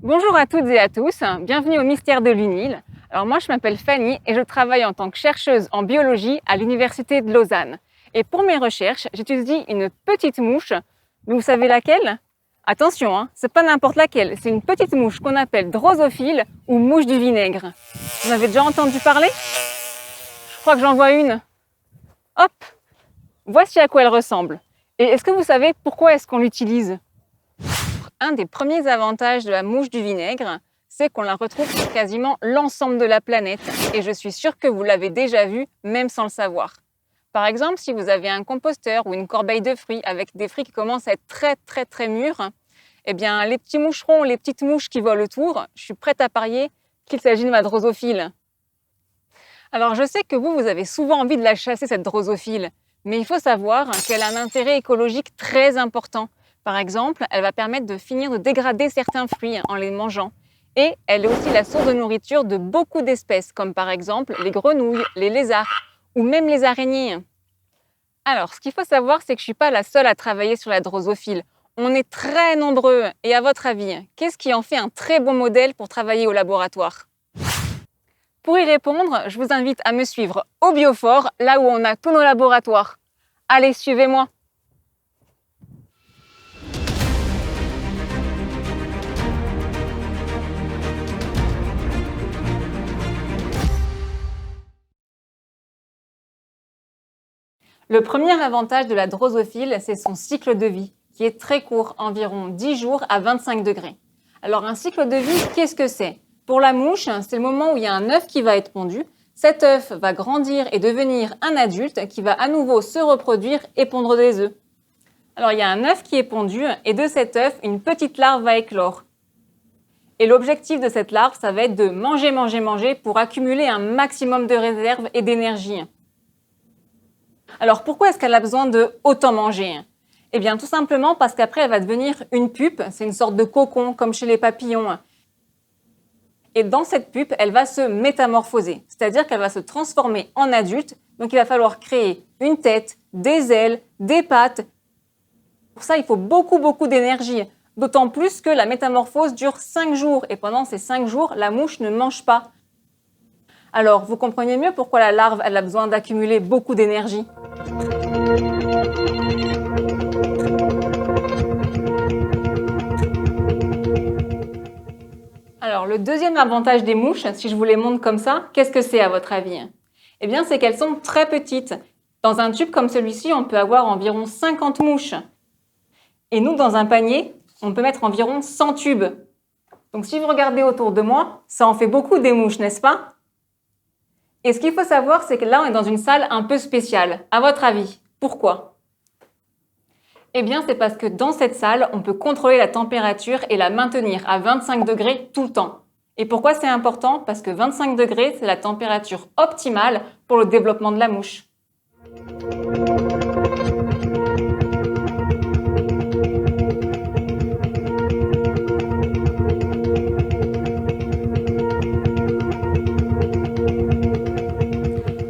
Bonjour à toutes et à tous, bienvenue au Mystère de l'UNIL. Alors moi je m'appelle Fanny et je travaille en tant que chercheuse en biologie à l'Université de Lausanne. Et pour mes recherches, j'étudie une petite mouche, mais vous savez laquelle? Attention, c'est pas n'importe laquelle, c'est une petite mouche qu'on appelle drosophile ou mouche du vinaigre. Vous en avez déjà entendu parler? Je crois que j'en vois une. Hop! Voici à quoi elle ressemble. Et est-ce que vous savez pourquoi est-ce qu'on l'utilise? Un des premiers avantages de la mouche du vinaigre, c'est qu'on la retrouve sur quasiment l'ensemble de la planète et je suis sûre que vous l'avez déjà vue, même sans le savoir. Par exemple, si vous avez un composteur ou une corbeille de fruits avec des fruits qui commencent à être très mûrs, eh bien les petits moucherons, les petites mouches qui volent autour, je suis prête à parier qu'il s'agit de ma drosophile. Alors je sais que vous avez souvent envie de la chasser cette drosophile, mais il faut savoir qu'elle a un intérêt écologique très important. Par exemple, elle va permettre de finir de dégrader certains fruits en les mangeant. Et elle est aussi la source de nourriture de beaucoup d'espèces, comme par exemple les grenouilles, les lézards ou même les araignées. Alors, ce qu'il faut savoir, c'est que je ne suis pas la seule à travailler sur la drosophile. On est très nombreux. Et à votre avis, qu'est-ce qui en fait un très bon modèle pour travailler au laboratoire? Pour y répondre, je vous invite à me suivre au Biofort, là où on a tous nos laboratoires. Allez, suivez-moi! Le premier avantage de la drosophile, c'est son cycle de vie, qui est très court, environ 10 jours à 25 degrés. Alors un cycle de vie, qu'est-ce que c'est? Pour la mouche, c'est le moment où il y a un œuf qui va être pondu. Cet œuf va grandir et devenir un adulte qui va à nouveau se reproduire et pondre des œufs. Alors il y a un œuf qui est pondu et de cet œuf, une petite larve va éclore. Et l'objectif de cette larve, ça va être de manger pour accumuler un maximum de réserves et d'énergie. Alors pourquoi est-ce qu'elle a besoin de autant manger? Eh bien tout simplement parce qu'après elle va devenir une pupe, c'est une sorte de cocon comme chez les papillons. Et dans cette pupe, elle va se métamorphoser, c'est-à-dire qu'elle va se transformer en adulte, donc il va falloir créer une tête, des ailes, des pattes. Pour ça, il faut beaucoup d'énergie, d'autant plus que la métamorphose dure 5 jours et pendant ces 5 jours, la mouche ne mange pas. Alors, vous comprenez mieux pourquoi la larve elle a besoin d'accumuler beaucoup d'énergie. Alors, le deuxième avantage des mouches, si je vous les montre comme ça, qu'est-ce que c'est à votre avis? Eh bien, c'est qu'elles sont très petites. Dans un tube comme celui-ci, on peut avoir environ 50 mouches. Et nous, dans un panier, on peut mettre environ 100 tubes. Donc, si vous regardez autour de moi, ça en fait beaucoup des mouches, n'est-ce pas? Et ce qu'il faut savoir, c'est que là, on est dans une salle un peu spéciale. À votre avis, pourquoi? Eh bien, c'est parce que dans cette salle, on peut contrôler la température et la maintenir à 25 degrés tout le temps. Et pourquoi c'est important? Parce que 25 degrés, c'est la température optimale pour le développement de la mouche.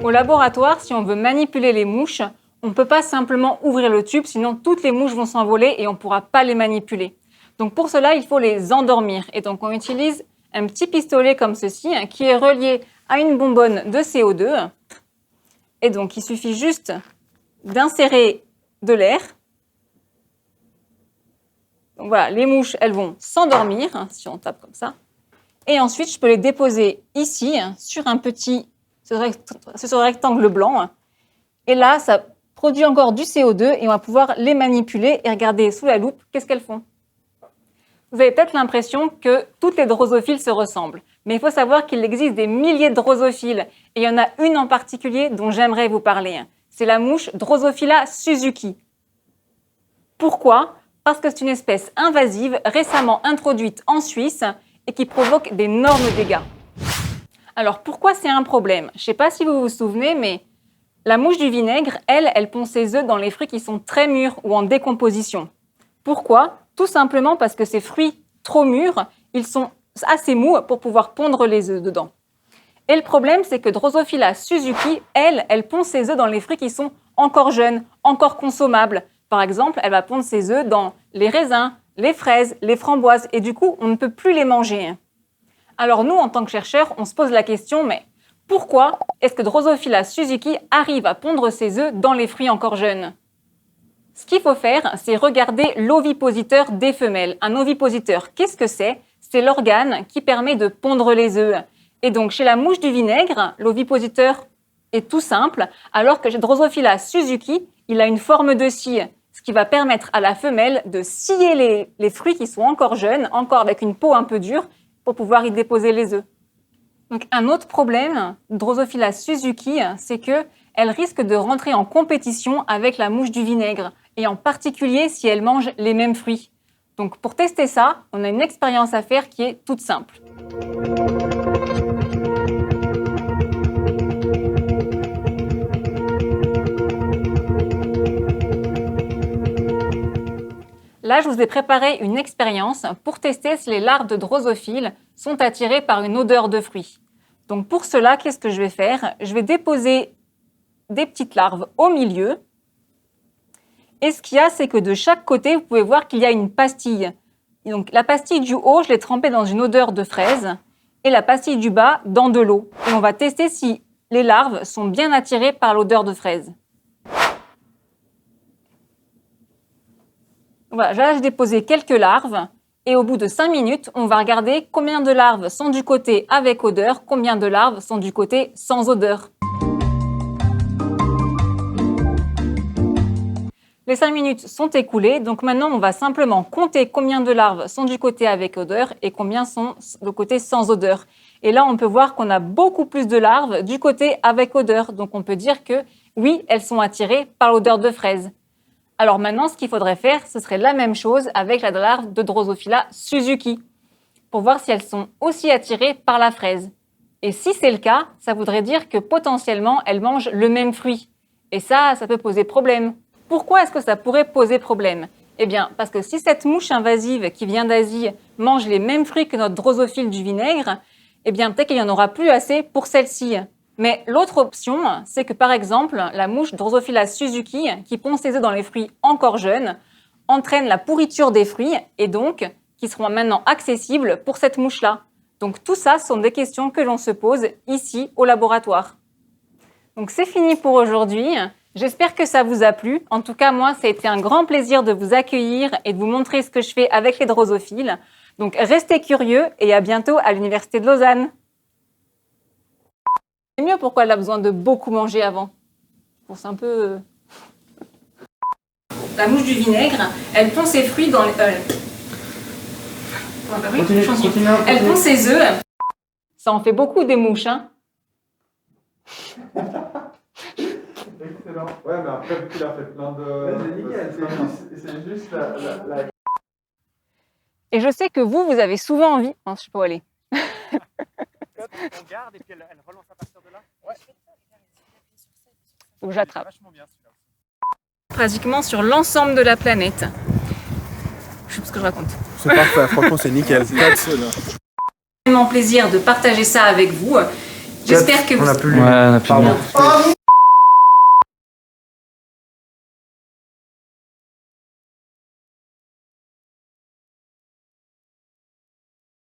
Au laboratoire, si on veut manipuler les mouches, on ne peut pas simplement ouvrir le tube, sinon toutes les mouches vont s'envoler et on ne pourra pas les manipuler. Donc pour cela, il faut les endormir. Et donc on utilise un petit pistolet comme ceci, qui est relié à une bonbonne de CO2. Et donc il suffit juste d'insérer de l'air. Donc voilà, les mouches, elles vont s'endormir, si on tape comme ça. Et ensuite, je peux les déposer ici, sur un petit... ce rectangle blanc. Et là, ça produit encore du CO2 et on va pouvoir les manipuler et regarder sous la loupe qu'est-ce qu'elles font. Vous avez peut-être l'impression que toutes les drosophiles se ressemblent, mais il faut savoir qu'il existe des milliers de drosophiles et il y en a une en particulier dont j'aimerais vous parler. C'est la mouche Drosophila suzuki. Pourquoi? Parce que c'est une espèce invasive récemment introduite en Suisse et qui provoque d'énormes dégâts. Alors, pourquoi c'est un problème? Je ne sais pas si vous vous souvenez, mais la mouche du vinaigre, elle pond ses œufs dans les fruits qui sont très mûrs ou en décomposition. Pourquoi? Tout simplement parce que ces fruits trop mûrs, ils sont assez mous pour pouvoir pondre les œufs dedans. Et le problème, c'est que Drosophila suzuki, elle pond ses œufs dans les fruits qui sont encore jeunes, encore consommables. Par exemple, elle va pondre ses œufs dans les raisins, les fraises, les framboises, et du coup, on ne peut plus les manger. Alors nous, en tant que chercheurs, on se pose la question, mais pourquoi est-ce que Drosophila suzuki arrive à pondre ses œufs dans les fruits encore jeunes? Ce qu'il faut faire, c'est regarder l'ovipositeur des femelles. Un ovipositeur, qu'est-ce que c'est? C'est l'organe qui permet de pondre les œufs. Et donc, chez la mouche du vinaigre, l'ovipositeur est tout simple, alors que chez Drosophila suzuki, il a une forme de scie, ce qui va permettre à la femelle de scier les fruits qui sont encore jeunes, encore avec une peau un peu dure, pour pouvoir y déposer les œufs. Donc, un autre problème de Drosophila suzuki, c'est qu'elle risque de rentrer en compétition avec la mouche du vinaigre, et en particulier si elle mange les mêmes fruits. Donc, pour tester ça, on a une expérience à faire qui est toute simple. Là, je vous ai préparé une expérience pour tester si les larves de drosophiles sont attirées par une odeur de fruits. Donc pour cela, qu'est-ce que je vais faire? Je vais déposer des petites larves au milieu. Et ce qu'il y a, c'est que de chaque côté, vous pouvez voir qu'il y a une pastille. Et donc la pastille du haut, je l'ai trempée dans une odeur de fraise et la pastille du bas dans de l'eau. Et on va tester si les larves sont bien attirées par l'odeur de fraise. Voilà, là, j'ai déposé quelques larves et au bout de 5 minutes, on va regarder combien de larves sont du côté avec odeur, combien de larves sont du côté sans odeur. Les 5 minutes sont écoulées, donc maintenant on va simplement compter combien de larves sont du côté avec odeur et combien sont du côté sans odeur. Et là, on peut voir qu'on a beaucoup plus de larves du côté avec odeur, donc on peut dire que oui, elles sont attirées par l'odeur de fraise. Alors maintenant, ce qu'il faudrait faire, ce serait la même chose avec la larve de Drosophila suzuki, pour voir si elles sont aussi attirées par la fraise. Et si c'est le cas, ça voudrait dire que potentiellement, elles mangent le même fruit. Et ça peut poser problème. Pourquoi est-ce que ça pourrait poser problème? Eh bien, parce que si cette mouche invasive qui vient d'Asie mange les mêmes fruits que notre drosophile du vinaigre, eh bien, peut-être qu'il n'y en aura plus assez pour celle-ci. Mais l'autre option, c'est que par exemple, la mouche Drosophila suzuki, qui pond ses œufs dans les fruits encore jeunes, entraîne la pourriture des fruits et donc qui seront maintenant accessibles pour cette mouche-là. Donc tout ça sont des questions que l'on se pose ici au laboratoire. Donc c'est fini pour aujourd'hui. J'espère que ça vous a plu. En tout cas, moi, ça a été un grand plaisir de vous accueillir et de vous montrer ce que je fais avec les drosophiles. Donc restez curieux et à bientôt à l'Université de Lausanne. C'est mieux pourquoi elle a besoin de beaucoup manger avant. Bon, c'est un peu... La mouche du vinaigre, elle pond ses fruits dans les... Elle pond ses œufs. Ça en fait beaucoup des mouches, hein. Excellent. Ouais, mais après, vu qu'il a fait plein de... C'est nickel, c'est juste la... Et je sais que vous avez souvent envie... Non, je sais pas où aller. On garde et puis elle relance à partir de là. Ouais. Faut que j'attrape. Vachement bien celui-là. Pratiquement sur l'ensemble de la planète. Je sais pas ce que je raconte. C'est parfait, franchement c'est nickel. C'est vraiment plaisir de partager ça avec vous. J'espère que vous... On a plus Ouais, on a plus. Pardon.